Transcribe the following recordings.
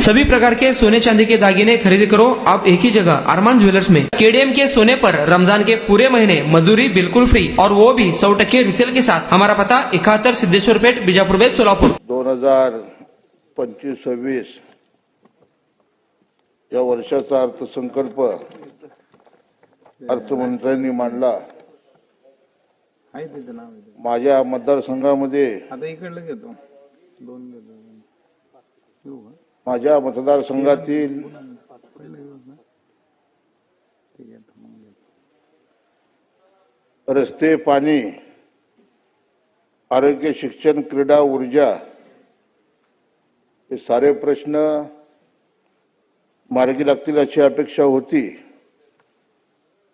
सभी प्रकार के सोने चांदी के दागिने खरीदी करो आप एक ही जगह अरमान ज्वेलर्स में। केडीएम के सोने पर रमजान के पूरे महीने मजदूरी बिल्कुल फ्री और वो भी 100% रिसेल के साथ। हमारा पता 71 सिद्धेश्वर पेठ, बीजापुर बेस, सोलापुर। 2025-26 या वर्षाचा अर्थसंकल्प अर्थमंत्र्यांनी मांडला। माझ्या मतदारसंघामध्ये आता इकडलं घेतो दोन घेतो माझ्या मतदारसंघातील रस्ते, पाणी, आरोग्य, शिक्षण, क्रीडा, ऊर्जा हे सारे प्रश्न मार्गी लागतील अशी अपेक्षा होती,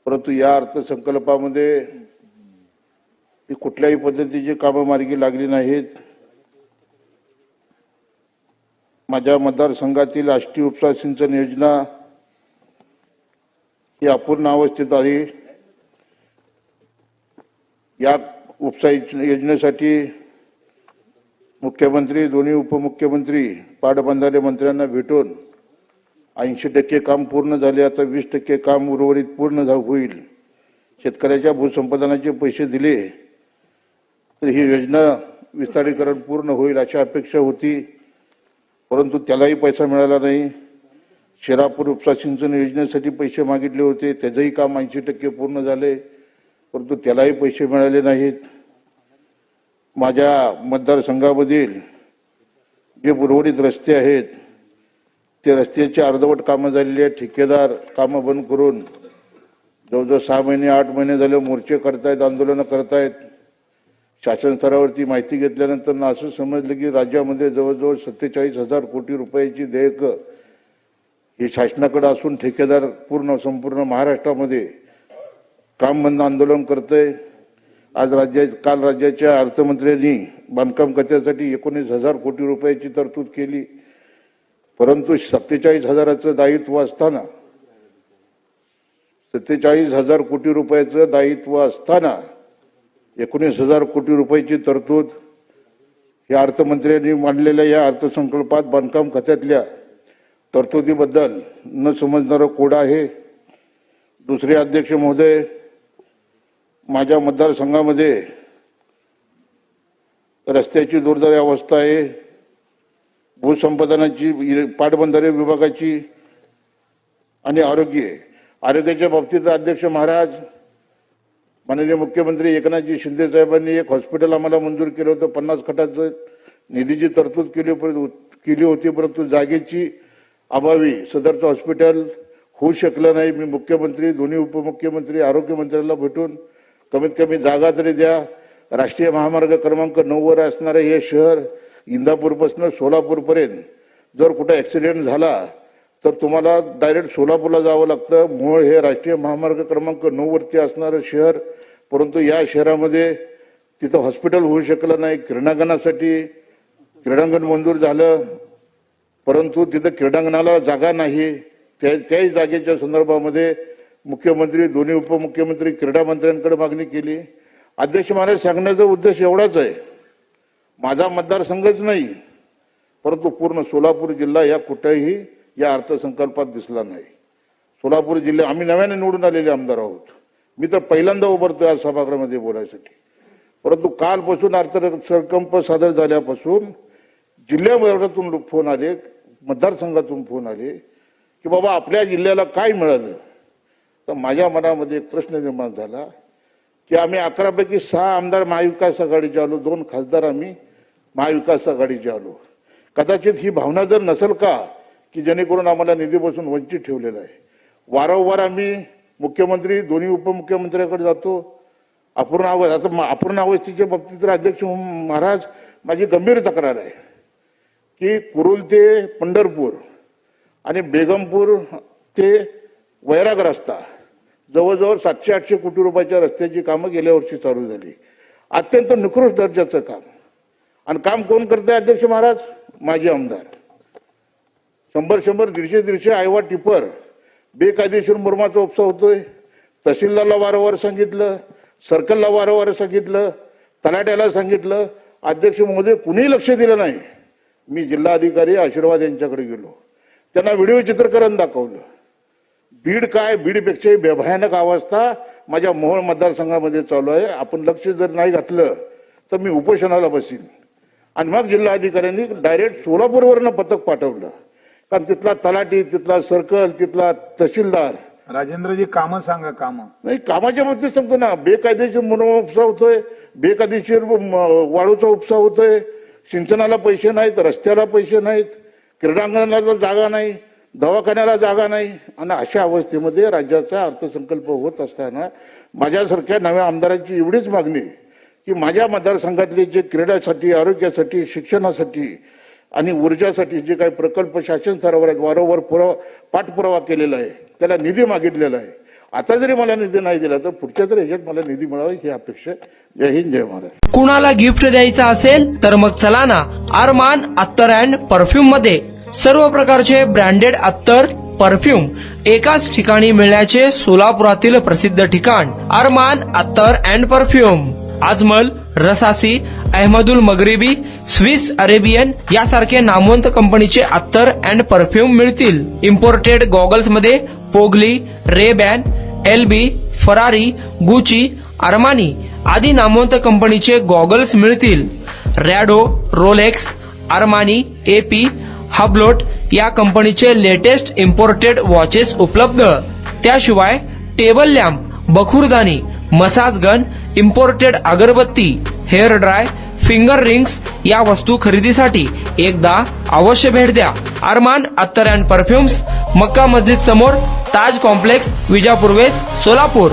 परंतु या अर्थसंकल्पामध्ये ही कुठल्याही पद्धतीची कामं मार्गी लागली नाहीत। माझ्या मतदारसंघातील आष्टी उपसा सिंचन योजना ही अपूर्ण अवस्थेत आहे। या उपसा योजनेसाठी मुख्यमंत्री, दोन्ही उपमुख्यमंत्री, पाटबंधारे मंत्र्यांना भेटून 80% काम पूर्ण झाले। आता 20% काम उर्वरित पूर्ण होईल। शेतकऱ्याच्या भूसंपादनाचे पैसे दिले तर ही योजना विस्तारीकरण पूर्ण होईल अशी अपेक्षा होती, परंतु त्यालाही पैसा मिळाला नाही। शिरापूर उपसा सिंचन योजनेसाठी पैसे मागितले होते, त्याचंही काम 80% पूर्ण झाले, परंतु त्यालाही पैसे मिळाले नाहीत। माझ्या मतदारसंघामधील जे उर्वरित रस्ते आहेत ते रस्त्याची अर्धवट कामं झालेली आहेत। ठेकेदार कामं बंद करून जवळजवळ 6 महिने 8 महिने झाले मोर्चे करतायत, आंदोलनं करतायत। शासन स्तरावरती माहिती घेतल्यानंतर असं समजलं की राज्यामध्ये जवळजवळ 47,000 कोटी रुपयाची देयकं ही शासनाकडे असून ठेकेदार संपूर्ण महाराष्ट्रामध्ये काम बंद आंदोलन करतंय। काल राज्याच्या अर्थमंत्र्यांनी बांधकाम खात्यासाठी 19,000 कोटी रुपयाची तरतूद केली, परंतु 47,000चं दायित्व असताना 47,000 कोटी रुपयाचं दायित्व असताना 19,000 कोटी रुपयाची तरतूद या अर्थमंत्र्यांनी मांडलेल्या या अर्थसंकल्पात बांधकाम खात्यातल्या तरतुदीबद्दल न समजणारं कोड आहे। दुसरे अध्यक्ष महोदय, माझ्या मतदारसंघामध्ये रस्त्याची दुर्दैवी अवस्था आहे, भूसंपादनाची, पाटबंधारे विभागाची आणि आरोग्याच्या बाबतीत अध्यक्ष महाराज, माननीय मुख्यमंत्री एकनाथजी शिंदे साहेबांनी एक हॉस्पिटल आम्हाला मंजूर केलं होतं। 50 खटाचं निधीची तरतूद केली होती, परंतु जागेची अभावी सदरचं हॉस्पिटल होऊ शकलं नाही। मी मुख्यमंत्री, दोन्ही उपमुख्यमंत्री, आरोग्यमंत्र्यांना भेटून कमीत कमी जागा तरी द्या। राष्ट्रीय महामार्ग क्रमांक 9 वर असणारे हे शहर इंदापूरपासून सोलापूरपर्यंत जर कुठे ॲक्सिडेंट झाला तर तुम्हाला डायरेक्ट सोलापूरला जावं लागतं। मूळ हे राष्ट्रीय महामार्ग क्रमांक 9 वरती असणारं शहर, परंतु या शहरामध्ये तिथं हॉस्पिटल होऊ शकलं नाही। क्रीडांगण मंजूर झालं, परंतु तिथं क्रीडांगणाला जागा नाही। त्याही जागेच्या संदर्भामध्ये मुख्यमंत्री, दोन्ही उपमुख्यमंत्री, क्रीडा मंत्र्यांकडे मागणी केली। अध्यक्ष महाराज, सांगण्याचा उद्देश एवढाच आहे, माझा मतदारसंघच नाही परंतु पूर्ण सोलापूर जिल्हा या कुठेही या अर्थसंकल्पात दिसला नाही। सोलापूर जिल्हा, आम्ही नव्याने निवडून आलेले आमदार आहोत, मी तर पहिल्यांदा उभारतोय आज सभागृहामध्ये बोलायसाठी, परंतु कालपासून अर्थसंकल्प सादर झाल्यापासून जिल्ह्याभरातून फोन आले, मतदारसंघातून फोन आले की बाबा आपल्या जिल्ह्याला काय मिळालं। तर माझ्या मनामध्ये एक प्रश्न निर्माण झाला की आम्ही 11 पैकी 6 आमदार महाविकास आघाडीचे आलो, 2 खासदार आम्ही महाविकास आघाडीचे आलो। कदाचित ही भावना जर नसेल का की जेणेकरून आम्हाला निधीपासून वंचित ठेवलेलं आहे। वारंवार आम्ही मुख्यमंत्री, दोन्ही उपमुख्यमंत्र्यांकडे जातो। अपूर्ण अवस्थेच्या बाबतीत तर अध्यक्ष महाराज माझी गंभीर तक्रार आहे की कुरुल ते पंढरपूर आणि बेगमपूर ते वैराग रस्ता जवळजवळ 700-800 कोटी रुपयाच्या रस्त्याची कामं गेल्या वर्षी चालू झाली। अत्यंत निकृष्ट दर्जाचं काम, आणि काम कोण करतंय अध्यक्ष महाराज? माझे आमदार। 100-100, 150-150 आयवा टिपर बेकायदेशीर मुरमाचा उपसा होतोय। तहसीलदारला वारंवार सांगितलं, सर्कलला वारंवार सांगितलं, तलाट्याला सांगितलं, अध्यक्ष महोदय कुणीही लक्ष दिलं नाही। मी जिल्हाधिकारी आशीर्वाद यांच्याकडे गेलो, त्यांना व्हिडिओ चित्रीकरण दाखवलं. बीड काय, बीडपेक्षाही भयानक अवस्था माझ्या मोहोळ मतदारसंघामध्ये चालू आहे. आपण लक्ष जर नाही घातलं तर मी उपोषणाला बसीन. आणि मग जिल्हाधिकाऱ्यांनी डायरेक्ट सोलापूरवरनं पथक पाठवलं, कारण तिथला तलाठी, तिथला सर्कल, तिथला तहसीलदार. राजेंद्रजी कामं सांगा, कामं. नाही, कामाच्या बाबतीत सांगतो ना, बेकायदेशीर मनोमा उपसा होतोय, बेकायदेशीर वाळूचा उपसा होतोय, सिंचनाला पैसे नाहीत, रस्त्याला पैसे नाहीत, क्रीडांगणाला जागा नाही, दवाखान्याला जागा नाही. आणि अशा अवस्थेमध्ये राज्याचा अर्थसंकल्प होत असताना माझ्यासारख्या नव्या आमदारांची एवढीच मागणी आहे की माझ्या मतदारसंघातले जे क्रीडासाठी, आरोग्यासाठी, शिक्षणासाठी आणि ऊर्जासाठी जे काही प्रकल्प शासन स्तरावर आहेत, वारंवार पाठपुरावा केलेला आहे, त्याला निधी मागितलेला आहे. आता जरी मला निधी नाही दिला तर पुढच्या तरी ह्याच्यात मला निधी मिळावा ही अपेक्षा. जय हिंद, जय महाराष्ट्र. कुणाला गिफ्ट द्यायचं असेल तर मग चला ना अरमान अत्तर अँड परफ्यूम मध्ये. सर्व प्रकारचे ब्रँडेड अत्तर, परफ्यूम एकाच ठिकाणी मिळण्याचे सोलापुरातील प्रसिद्ध ठिकाण अरमान अत्तर अँड परफ्यूम. आजमल, रसासी, अहमदुल मगरिबी, स्विस अरेबियन यासारखे नामवंत कंपनीचे अत्तर अँड परफ्यूम मिळतील. इम्पोर्टेड गॉगल्स मध्ये पोगली, रेबॅन, एलबी, फरारी, गुची, अरमानी आदी नामवंत कंपनीचे गॉगल्स मिळतील. Rado, Rolex, Armani, AP, Hublot या कंपनीचे लेटेस्ट इम्पोर्टेड वॉचेस उपलब्ध. त्याशिवाय टेबल लॅम्प, बखुरदानी, मसाज गन, इम्पोर्टेड अगरबत्ती, हेअर ड्राय, फिंगर रिंग्स या वस्तू खरेदीसाठी एकदा अवश्य भेट द्या. अरमान अत्तर अँड परफ्युम्स, मक्का मस्जिद समोर, ताज कॉम्प्लेक्स, विजापूर वेस्ट, सोलापूर.